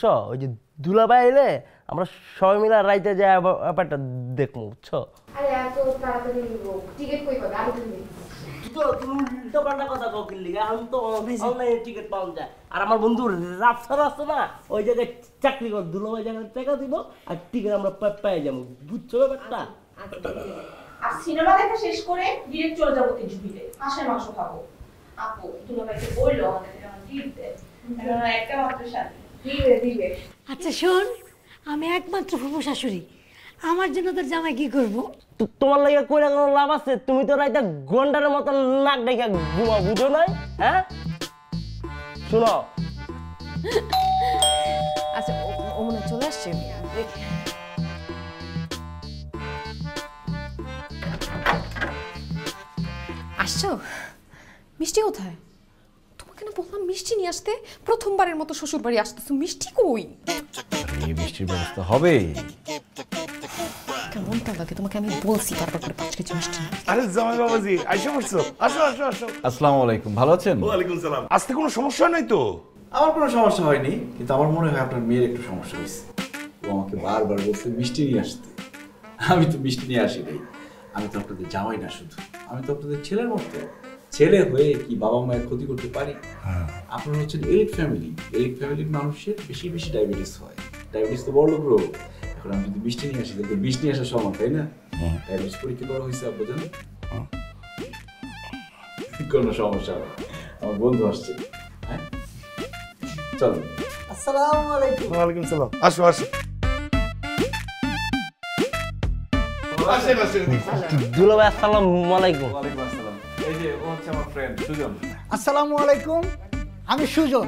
বুঝছো? ওই যে দুলাভাই এলে আমরা সবাই মিলে রাইতে যাই ব্যাপারটা দেখবো, বুঝছো? আরে এত তাড়াতাড়ি টিকিট কই পাবে? আমি আর আমার বন্ধু রাফসার আছে না, ওই জায়গায় চাকরি কর, দুলাভাই জায়গায় টাকা দিব আর টিকিট আমরা পেয়ে যাবো, বুঝছো ব্যাপারটা? আর সিনেমা দেখা শেষ করে ডিরেক্ট চলে যাবো তিনজুবিতে, হাঁসের মাংস খাবো। আপু দুলাভাইকে বললো আমাদের ট্রিট দেয়, একটা মাত্র সাথে দিবে। আচ্ছা শোন, আমি একমাত্র ফুফু শাশুড়ি, আমার জন্য তোর জামাই কি করবো? তোমার লাগে কইরা কোনো লাভ আছে? তুমি তো রাইতে গন্ডারের মতো নাক ডেকে ঘুমাও, বুঝো নাই? হ্যাঁ শুনো, আচ্ছা ও মনে চলে আসছে, আসছো? মিষ্টি কোথায়? তোমাকে না বললাম মিষ্টি নিয়ে আসতে, প্রথমবারের মতো শ্বশুর বাড়ি আসতেছো, মিষ্টি কই? এই মিষ্টির ব্যবস্থা হবে। কেমনটা লাগে তোমাকে? আমি বলছি বারবার করে 5 কেজি মিষ্টি। আরে জামাই বাবাজি আইসা পড়ছো, আসো আসো আসো। আসসালামু আলাইকুম, ভালো আছেন? ওয়ালাইকুম সালাম। আজকে কোনো সমস্যা নাই তো? আমার কোনো সমস্যা হয়নি, কিন্তু আমার মনে হয় আপনার মেয়ের একটু সমস্যা হয়েছে। ও আমাকে বারবার বলছে মিষ্টি নিয়ে আসতে। আমি তো মিষ্টি নিয়ে আসি নাই। আমি তো আপনাদের জামাই না, শুধু আমি তো আপনাদের ছেলের মতো। ছেলে হয়ে কি বাবা মায়ের ক্ষতি করতে পারি? আপনারা হচ্ছেন এলিট ফ্যামিলি। এলিট ফ্যামিলির মানুষের বেশি বেশি ডায়াবেটিস হয়। ডায়াবেটিস তো বড় রোগ। এখন আমি যদি মিষ্টি নিয়ে আসি তাহলে মিষ্টি নিয়ে আসার সময়, তাই না? ডায়াবেটিস পরীক্ষা করা হয়েছে আপনি জানেন? কোনো সমস্যা না, আমার বন্ধু আসছে। হ্যাঁ চলো। আসসালামু আলাইকুম। ওয়ালাইকুম সালাম, আসো আসো। আসেন আসেন। দুলাভাই আসসালামু আলাইকুম। ওয়ালাইকুম আসসালাম। এই যে ও হচ্ছে আমার ফ্রেন্ড সুজন। আসসালামু আলাইকুম, আমি সুজন।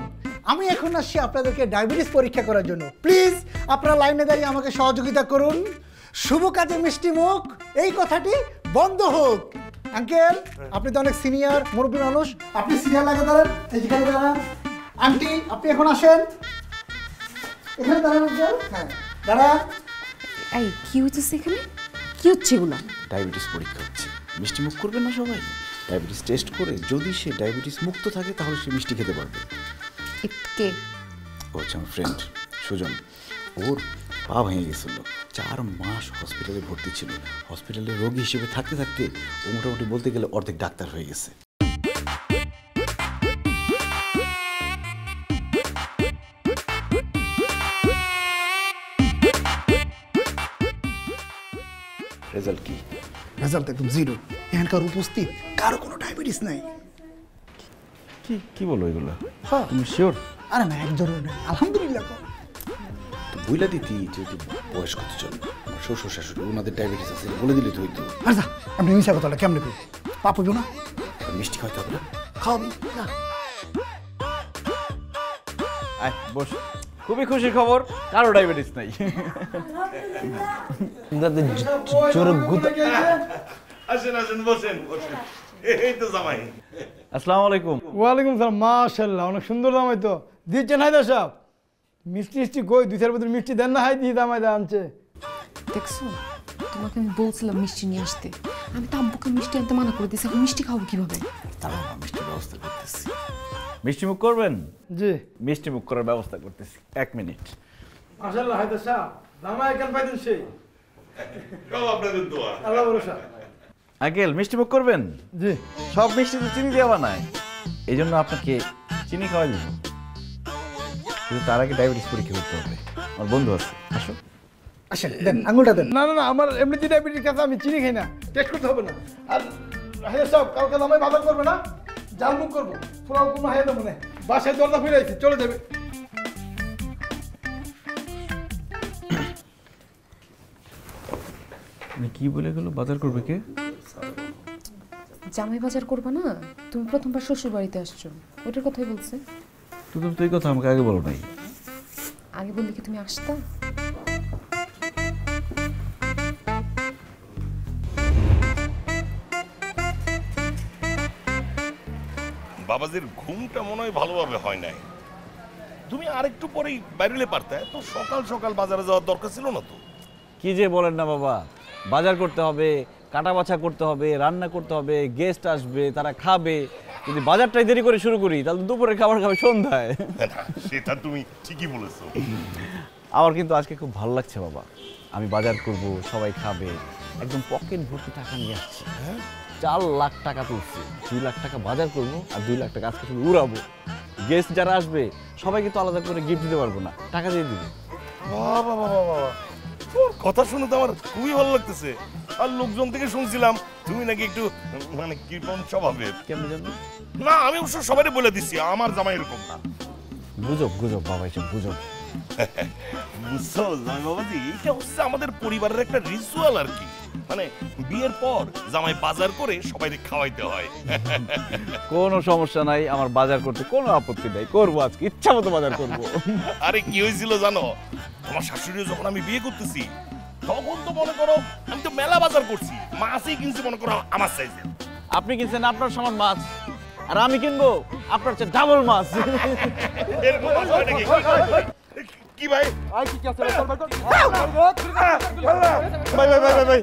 আমি এখন আসছি আপনাদেরকে ডায়াবেটিস পরীক্ষা করার জন্য। প্লিজ আপনারা লাইনে দাঁড়িয়ে আমাকে সহযোগিতা করুন। শুভ কাজে মিষ্টি মুখ, এই কথাটি বন্ধ হোক। আঙ্কেল, আপনি তো অনেক সিনিয়র মুরব্বী মানুষ, আপনি সিনিয়র লাগে দাঁড়ান, এখানে দাঁড়ান। আন্টি আপনি এখন আসেন, এখানে দাঁড়ান আঙ্কেল। হ্যাঁ দাঁড়ান। এই কি হচ্ছে এখানে? কি হচ্ছে এগুলো? ডায়াবেটিস পরীক্ষা হচ্ছে, মিষ্টি মুখ করবেন না সবাই? ডায়াবেটিস টেস্ট করে যদি সে ডায়াবেটিস মুক্ত থাকে তাহলে সে মিষ্টি খেতে পারবে। কে? ও হচ্ছে আমার ফ্রেন্ড সুজন। ওর পা ভেঙে গেছিলো, 4 মাস হসপিটালে ভর্তি ছিল। হসপিটালে রোগী হিসেবে থাকতে থাকতে ও মোটামুটি বলতে গেলে অর্ধেক ডাক্তার হয়ে গেছে। রেজাল্ট কি? রেজাল্ট একদম জিরো। এখানকার উপস্থিত কারো কোনো ডায়াবেটিস নাই। কি কি বলো এগুলো? হ্যাঁ তুমি শিওর? আরে না, একজনের না, আলহামদুলিল্লাহ। তো বইলা দিতি যে বয়স কত জন, আমার শ্বশুর শাশুড়ি ওনাদের ডায়াবেটিস আছে, বলে দিলে তো হইতো। আচ্ছা আপনি মিশা কথাটা কেমনে করি? পাপ হইব না? মিষ্টি খাইতে হবে না? খাওয়াবি না? বস, খুবই খুশির খবর, কারো ডায়াবেটিস নাই। আসেন আসেন, বসেন বসেন। এই তো জামাই। আসসালামু আলাইকুম। ওয়ালাইকুম সালাম। মাশাআল্লাহ, অনেক সুন্দর জামাই তো। দিচ্ছেন হায়দার সাহেব মিষ্টি মিষ্টি কই? 2-4 বোতল মিষ্টি দেন না, হাই দিয়ে জামাই আনছে। দেখছো, তোমাকে আমি বলছিলাম মিষ্টি নিয়ে আসতে। আমি তো আব্বুকে মিষ্টি আনতে মানা করে দিয়েছি, এখন মিষ্টি খাবো কিভাবে? তাহলে মিষ্টির ব্যবস্থা করতেছি। মিষ্টি মুখ করবেন? জি মিষ্টি মুখ করার ব্যবস্থা করতেছি, 1 মিনিট। মাশাআল্লাহ হায়দার সাহেব, জামাই কেন পাইতেন সেই? সব আপনাদের দোয়া। আল্লাহ ভরসা। আঙ্কেল মিষ্টি মুখ করবেন? জি। সব মিষ্টি তো চিনি দিয়ে বানায়, এই জন্য আপনাকে চিনি খাওয়াই দিব, কিন্তু তার আগে ডায়াবেটিস পরীক্ষা করতে হবে। আমার বন্ধু আছে, আসো। আসেন, দেন আঙুলটা দেন। না না না, আমার এমনিতে ডায়াবেটিস আছে, আমি চিনি খাই না, টেস্ট করতে হবে না। আর হায়দার সাহেব কালকে জামাই বাজার করবে না, জাল মুখ করবো, পুরাও কোনো হায় দেবো না। বাসায় দরজা ফিরে আইছি, চলে যাবে। কি বলে গেল? বাজার করবে কে? জামাই বাজার করবে না? তুমি প্রথমবার শ্বশুর বাড়িতে আসছো, ওটার কথাই বলছে। তুমি তো এই কথা আমাকে আগে বলো নাই। আগে বললে কি তুমি আসতা? বাবাজির ঘুমটা মনে হয় ভালোভাবে হয় নাই। তুমি আরেকটু পরেই বাইরে পারতে, তো সকাল সকাল বাজারে যাওয়ার দরকার ছিল না তো? কি যে বলেন না বাবা, বাজার করতে হবে, কাটা বাছা করতে হবে, রান্না করতে হবে, গেস্ট আসবে, তারা খাবে, যদি বাজারটাই দেরি করে শুরু করি তাহলে দুপুরে খাবার খাবে সন্ধ্যায়। না, সেটা তুমি ঠিকই বলেছো। আমার কিন্তু আজকে খুব ভালো লাগছে বাবা, আমি বাজার করব, সবাই খাবে, একদম পকেট ভর্তি টাকা নিয়ে আসছি। 4 লাখ টাকা তুলছি, 2 লাখ টাকা বাজার করব আর 2 লাখ টাকা আজকে শুধু উড়াবো। গেস্ট যারা আসবে সবাইকে তো আলাদা করে গিফট দিতে পারবো না, টাকা দিয়ে দিবো। বাবা বাবা বাবা, তোর কথা শুনে তো আমার খুবই ভালো লাগতেছে। আর লোকজন থেকে শুনছিলাম তুমি নাকি একটু মানে কৃপণ স্বভাবের। কেমন জানো? না, আমি অবশ্য সবাই বলে দিচ্ছি আমার জামাই এরকম না। গুজব গুজব বাবা, এসব গুজব। বুঝছো জামাই বাবাজি, এটা হচ্ছে আমাদের পরিবারের একটা রিচুয়াল আর কি। মানে বিয়ের পর জামাই বাজার করে সবাইকে খাওয়াইতে হয়। কোনো সমস্যা নাই, আমার বাজার করতে কোনো আপত্তি নাই, করবো আজকে ইচ্ছা মতো বাজার করবো। আরে কি হয়েছিল জানো, তোমার শাশুড়ি যখন আমি বিয়ে করতেছি তখন তো মনে করো আমি তো মেলা বাজার করছি, মাছই কিনছি মনে করো আমার সাইজে। আপনি কিনছেন আপনার সমান মাছ, আর আমি কিনবো আপনার চেয়ে ডাবল মাছ। এরকম মাছ হয় নাকি? কি ভাই? আই কি আছে? ভাই ভাই ভাই ভাই